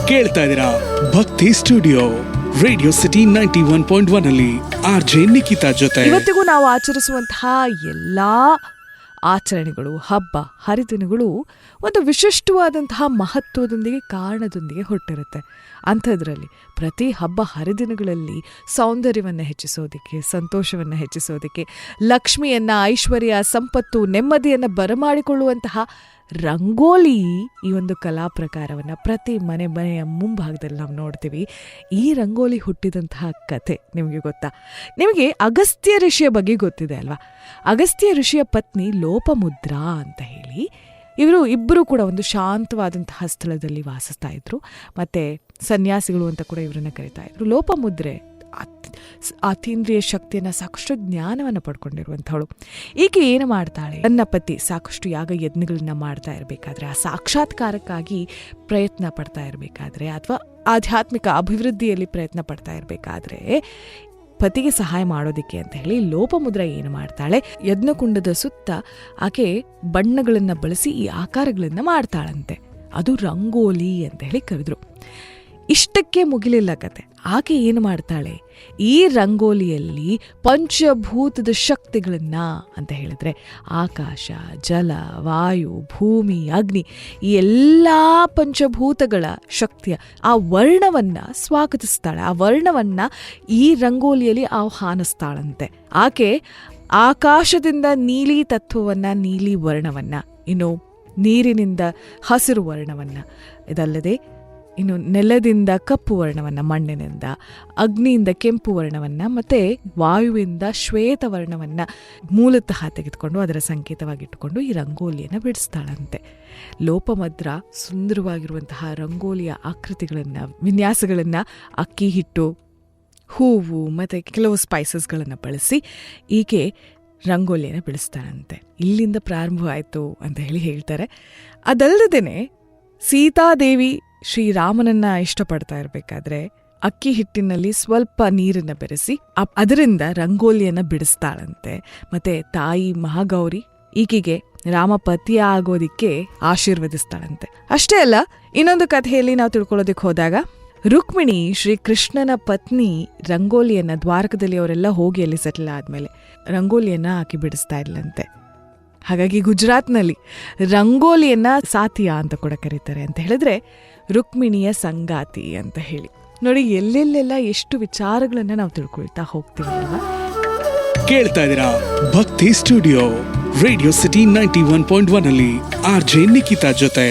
ಕೇಳ್ತಾ ಇದ್ದೀರಾ ಭಕ್ತಿ ಸ್ಟುಡಿಯೋ ರೇಡಿಯೋ ಸಿಟಿ 91.1 ಅಲ್ಲಿ ಆರ್ಜೆ ನಿಖಿತಾ ಜೊತೆ. ಇವತ್ತಿಗೂ ನಾವು ಆಚರಿಸುವಂತಹ ಎಲ್ಲಾ ಆಚರಣೆಗಳು, ಹಬ್ಬ ಹರಿದಿನಗಳು ಒಂದು ವಿಶಿಷ್ಟವಾದಂತಹ ಮಹತ್ವದೊಂದಿಗೆ, ಕಾರಣದೊಂದಿಗೆ ಹುಟ್ಟಿರುತ್ತೆ. ಅಂಥದ್ರಲ್ಲಿ ಪ್ರತಿ ಹಬ್ಬ ಹರಿದಿನಗಳಲ್ಲಿ ಸೌಂದರ್ಯವನ್ನು ಹೆಚ್ಚಿಸೋದಕ್ಕೆ, ಸಂತೋಷವನ್ನು ಹೆಚ್ಚಿಸೋದಕ್ಕೆ, ಲಕ್ಷ್ಮಿಯನ್ನು, ಐಶ್ವರ್ಯ, ಸಂಪತ್ತು, ನೆಮ್ಮದಿಯನ್ನು ಬರಮಾಡಿಕೊಳ್ಳುವಂತಹ ರಂಗೋಲಿ ಈ ಒಂದು ಕಲಾ ಪ್ರಕಾರವನ್ನು ಪ್ರತಿ ಮನೆಯ ಮುಂಭಾಗದಲ್ಲಿ ನಾವು ನೋಡ್ತೀವಿ. ಈ ರಂಗೋಲಿ ಹುಟ್ಟಿದಂತಹ ಕಥೆ ನಿಮಗೆ ಗೊತ್ತಾ? ನಿಮಗೆ ಅಗಸ್ತ್ಯ ಋಷಿಯ ಬಗ್ಗೆ ಗೊತ್ತಿದೆ ಅಲ್ವಾ? ಅಗಸ್ತ್ಯ ಋಷಿಯ ಪತ್ನಿ ಲೋಪಮುದ್ರಾ ಅಂತ ಹೇಳಿ, ಇಬ್ಬರು ಕೂಡ ಒಂದು ಶಾಂತವಾದಂತಹ ಸ್ಥಳದಲ್ಲಿ ವಾಸಿಸ್ತಾ ಇದ್ರು. ಮತ್ತು ಸನ್ಯಾಸಿಗಳು ಅಂತ ಕೂಡ ಇವರನ್ನು ಕರಿತಾ ಇದ್ರು. ಲೋಪಮುದ್ರೆ ಅತೀಂದ್ರಿಯ ಶಕ್ತಿಯನ್ನು, ಸಾಕಷ್ಟು ಜ್ಞಾನವನ್ನು ಪಡ್ಕೊಂಡಿರುವಂಥವಳು. ಈಕೆ ಏನು ಮಾಡ್ತಾಳೆ? ನನ್ನ ಪತಿ ಸಾಕಷ್ಟು ಯಾಗ ಯಜ್ಞಗಳನ್ನ ಮಾಡ್ತಾ ಇರಬೇಕಾದ್ರೆ, ಆ ಸಾಕ್ಷಾತ್ಕಾರಕ್ಕಾಗಿ ಪ್ರಯತ್ನ ಪಡ್ತಾ ಇರಬೇಕಾದ್ರೆ, ಅಥವಾ ಆಧ್ಯಾತ್ಮಿಕ ಅಭಿವೃದ್ಧಿಯಲ್ಲಿ ಪ್ರಯತ್ನ ಪಡ್ತಾ ಇರಬೇಕಾದ್ರೆ ಪತಿಗೆ ಸಹಾಯ ಮಾಡೋದಿಕ್ಕೆ ಅಂತ ಹೇಳಿ ಲೋಪಮುದ್ರ ಏನು ಮಾಡ್ತಾಳೆ? ಯಜ್ಞಕುಂಡದ ಸುತ್ತ ಆಕೆ ಬಣ್ಣಗಳನ್ನು ಬಳಸಿ ಈ ಆಕಾರಗಳನ್ನು ಮಾಡ್ತಾಳಂತೆ. ಅದು ರಂಗೋಲಿ ಅಂತ ಹೇಳಿ ಕರೆದ್ರು. ಇಷ್ಟಕ್ಕೆ ಮುಗಿಲಿಲ್ಲ ಕತೆ. ಆಕೆ ಏನು ಮಾಡ್ತಾಳೆ? ಈ ರಂಗೋಲಿಯಲ್ಲಿ ಪಂಚಭೂತದ ಶಕ್ತಿಗಳನ್ನ ಅಂತ ಹೇಳಿದ್ರೆ ಆಕಾಶ, ಜಲ, ವಾಯು, ಭೂಮಿ, ಅಗ್ನಿ, ಈ ಎಲ್ಲ ಪಂಚಭೂತಗಳ ಶಕ್ತಿಯ ಆ ವರ್ಣವನ್ನ ಸ್ವಾಗತಿಸ್ತಾಳೆ. ಆ ವರ್ಣವನ್ನ ಈ ರಂಗೋಲಿಯಲ್ಲಿ ಆಹ್ವಾನಿಸ್ತಾಳಂತೆ. ಆಕೆ ಆಕಾಶದಿಂದ ನೀಲಿ ತತ್ವವನ್ನ, ನೀಲಿ ವರ್ಣವನ್ನ, ಇನ್ನು ನೀರಿನಿಂದ ಹಸಿರು ವರ್ಣವನ್ನ, ಇದಲ್ಲದೆ ಇನ್ನು ನೆಲದಿಂದ ಕಪ್ಪು ವರ್ಣವನ್ನು, ಮಣ್ಣಿನಿಂದ ಅಗ್ನಿಯಿಂದ ಕೆಂಪು ವರ್ಣವನ್ನು, ಮತ್ತು ವಾಯುವಿಂದ ಶ್ವೇತ ವರ್ಣವನ್ನು ಮೂಲತಃ ತೆಗೆದುಕೊಂಡು ಅದರ ಸಂಕೇತವಾಗಿಟ್ಟುಕೊಂಡು ಈ ರಂಗೋಲಿಯನ್ನು ಬಿಡಿಸ್ತಾಳಂತೆ. ಲೋಪಮುದ್ರ ಸುಂದರವಾಗಿರುವಂತಹ ರಂಗೋಲಿಯ ಆಕೃತಿಗಳನ್ನು, ವಿನ್ಯಾಸಗಳನ್ನು ಅಕ್ಕಿ ಹಿಟ್ಟು, ಹೂವು ಮತ್ತು ಕೆಲವು ಸ್ಪೈಸಸ್ಗಳನ್ನು ಬಳಸಿ ಈಕೆ ರಂಗೋಲಿಯನ್ನು ಬಿಡಿಸ್ತಾಳಂತೆ. ಇಲ್ಲಿಂದ ಪ್ರಾರಂಭವಾಯಿತು ಅಂತ ಹೇಳಿ ಹೇಳ್ತಾರೆ. ಅದಲ್ಲದೇ ಸೀತಾದೇವಿ ಶ್ರೀರಾಮನನ್ನ ಇಷ್ಟಪಡ್ತಾ ಇರಬೇಕಾದ್ರೆ ಅಕ್ಕಿ ಹಿಟ್ಟಿನಲ್ಲಿ ಸ್ವಲ್ಪ ನೀರನ್ನು ಬೆರೆಸಿ ಅದರಿಂದ ರಂಗೋಲಿಯನ್ನು ಬಿಡಿಸ್ತಾಳಂತೆ. ಮತ್ತೆ ತಾಯಿ ಮಹಾಗೌರಿ ಈಕೆಗೆ ರಾಮ ಪತಿಯ ಆಗೋದಿಕ್ಕೆ ಆಶೀರ್ವದಿಸ್ತಾಳಂತೆ. ಅಷ್ಟೇ ಅಲ್ಲ, ಇನ್ನೊಂದು ಕಥೆಯಲ್ಲಿ ನಾವು ತಿಳ್ಕೊಳ್ಳೋದಕ್ಕೆ ಹೋದಾಗ ರುಕ್ಮಿಣಿ ಶ್ರೀಕೃಷ್ಣನ ಪತ್ನಿ ರಂಗೋಲಿಯನ್ನ ದ್ವಾರಕದಲ್ಲಿ ಅವರೆಲ್ಲ ಹೋಗಿ ಅಲ್ಲಿ ಸೆಟ್ಲ್ ಆದ್ಮೇಲೆ ರಂಗೋಲಿಯನ್ನ ಆಕೆ ಬಿಡಿಸ್ತಾ ಇದ್ಲಂತೆ. ಹಾಗಾಗಿ ಗುಜರಾತ್ನಲ್ಲಿ ರಂಗೋಲಿಯನ್ನ ಸಾತಿಯಾ ಅಂತ ಕೂಡ ಕರೀತಾರೆ. ಅಂತ ಹೇಳಿದ್ರೆ ರುಕ್ಮಿಣಿಯ ಸಂಗಾತಿ ಅಂತ ಹೇಳಿ. ನೋಡಿ, ಎಲ್ಲೆಲ್ಲೆಲ್ಲ ಎಷ್ಟು ವಿಚಾರಗಳನ್ನ ನಾವು ತಿಳ್ಕೊಳ್ತಾ ಹೋಗ್ತೀವಿ ಅಲ್ವಾ? ಕೇಳ್ತಾ ಇದ್ದೀರಾ ಭಕ್ತಿ ಸ್ಟುಡಿಯೋ ರೇಡಿಯೋ ಸಿಟಿ 91.1 ಅಲ್ಲಿ ಆರ್ಜೆ ನಿಖಿತಾ ಜೊತೆ.